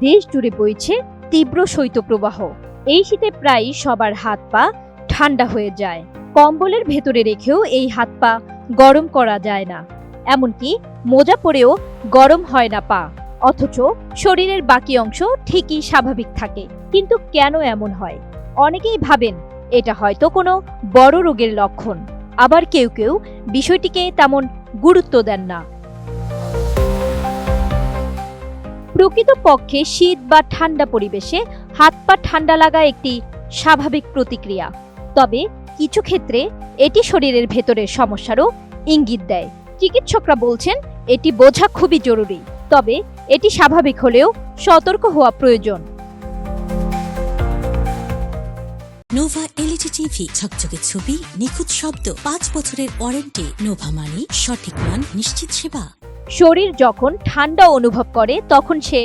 দেশ জুড়ে বইছে তীব্র শৈত্যপ্রবাহ। এই শীতে প্রায় সবার হাত পা ঠান্ডা হয়ে যায়। কম্বলের ভেতরে রেখেও এই হাত পা গরম করা যায় না, এমনকি মোজা পরেও গরম হয় না পা। অথচ শরীরের বাকি অংশ ঠিকই স্বাভাবিক থাকে। কিন্তু কেন এমন হয়? অনেকেই ভাবেন এটা হয়তো কোনো বড় রোগের লক্ষণ, আবার কেউ কেউ বিষয়টিকে তেমন গুরুত্ব দেন না। প্রকৃতপক্ষে শীত বা ঠান্ডা পরিবেশে হাত পা ঠান্ডা লাগা একটি স্বাভাবিক প্রতিক্রিয়া। তবে কিছু ক্ষেত্রে এটি শরীরের ভেতরের সমস্যারও ইঙ্গিত দেয়। চিকিৎসকরা বলছেন এটি বোঝা খুবই জরুরি। তবে এটি স্বাভাবিক হলেও সতর্ক হওয়া প্রয়োজন। নোভা এলইডি টিভি, ঝকঝকে ছবি, নিখুঁত শব্দ, 5 বছরের ওয়ারেন্টি। নোভা মানে সঠিক মান, নিশ্চিত সেবা। শরীর যখন ঠান্ডা অনুভব করে তখন সে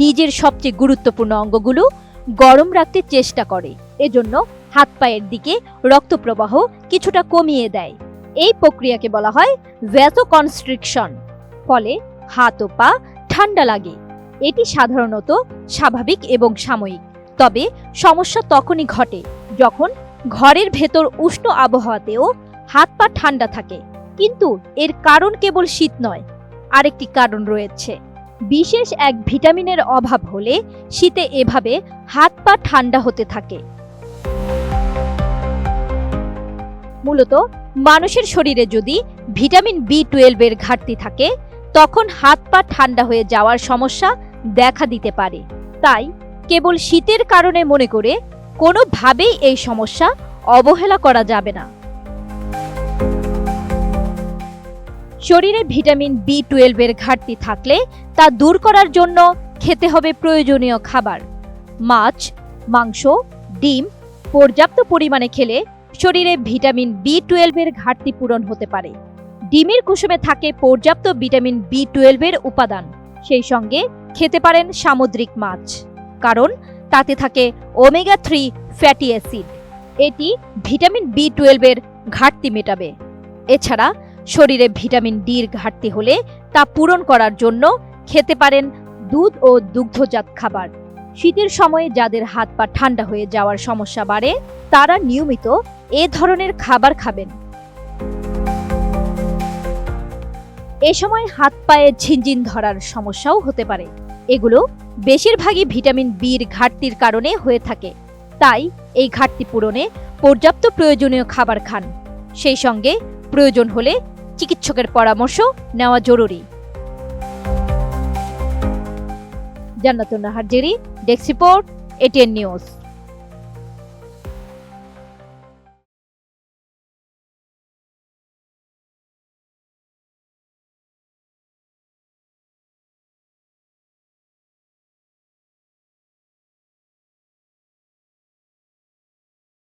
নিজের সবচেয়ে গুরুত্বপূর্ণ অঙ্গগুলো গরম রাখতে চেষ্টা করে। এজন্য হাত পায়ের দিকে রক্ত প্রবাহ কিছুটা কমিয়ে দেয়। এই প্রক্রিয়াকে বলা হয় ভ্যাসোকনস্ট্রিকশন। ফলে হাত ও পা ঠান্ডা লাগে। এটি সাধারণত স্বাভাবিক এবং সাময়িক। তবে সমস্যা তখনই ঘটে যখন ঘরের ভেতর উষ্ণ আবহাওয়াতেও হাত পা ঠান্ডা থাকে। কিন্তু এর কারণ কেবল শীত নয়, আরেকটি কারণ রয়েছে। বিশেষ এক ভিটামিনের অভাব হলে শীতে এভাবে হাত পা ঠান্ডা হতে থাকে। মূলত মানুষের শরীরে যদি ভিটামিন B12 এর ঘাটতি থাকে তখন হাত পা ঠান্ডা হয়ে যাওয়ার সমস্যা দেখা দিতে পারে। তাই কেবল শীতের কারণে মনে করে কোনোভাবেই এই সমস্যা অবহেলা করা যাবে না। শরীরে ভিটামিন B12 এর ঘাটতি থাকলে তা দূর করার জন্য খেতে হবে প্রয়োজনীয় খাবার। মাছ, মাংস, ডিম পর্যাপ্ত পরিমাণে খেলে শরীরে ভিটামিন B12 এর ঘাটতি পূরণ হতে পারে। ডিমের কুসুমে থাকে পর্যাপ্ত ভিটামিন B12 এর উপাদান। সেই সঙ্গে খেতে পারেন সামুদ্রিক মাছ, কারণ তাতে থাকে ওমেগা 3 ফ্যাটি অ্যাসিড। এটি ভিটামিন B12 এর ঘাটতি মেটাবে। এছাড়া শরীরে ভিটামিন ডির ঘাটতি হলে তা পূরণ করার জন্য খেতে পারেন দুধ ও দুগ্ধজাত খাবার। শীতের সময়ে যাদের হাত পা ঠান্ডা হয়ে যাওয়ার সমস্যা বাড়ে তারা নিয়মিত এ ধরনের খাবার খাবেন। এ সময় হাত পায়ে ঝিনঝিন ধরার সমস্যাও হতে পারে। এগুলো বেশিরভাগই ভিটামিন বির ঘাটতির কারণে হয়ে থাকে। তাই এই ঘাটতি পূরণে পর্যাপ্ত প্রয়োজনীয় খাবার খান। সেই সঙ্গে প্রয়োজন হলে চিকিৎসকের পরামর্শ নেওয়া জরুরি। জান্নাতুন Nahar Jerry, desk report, ATN news.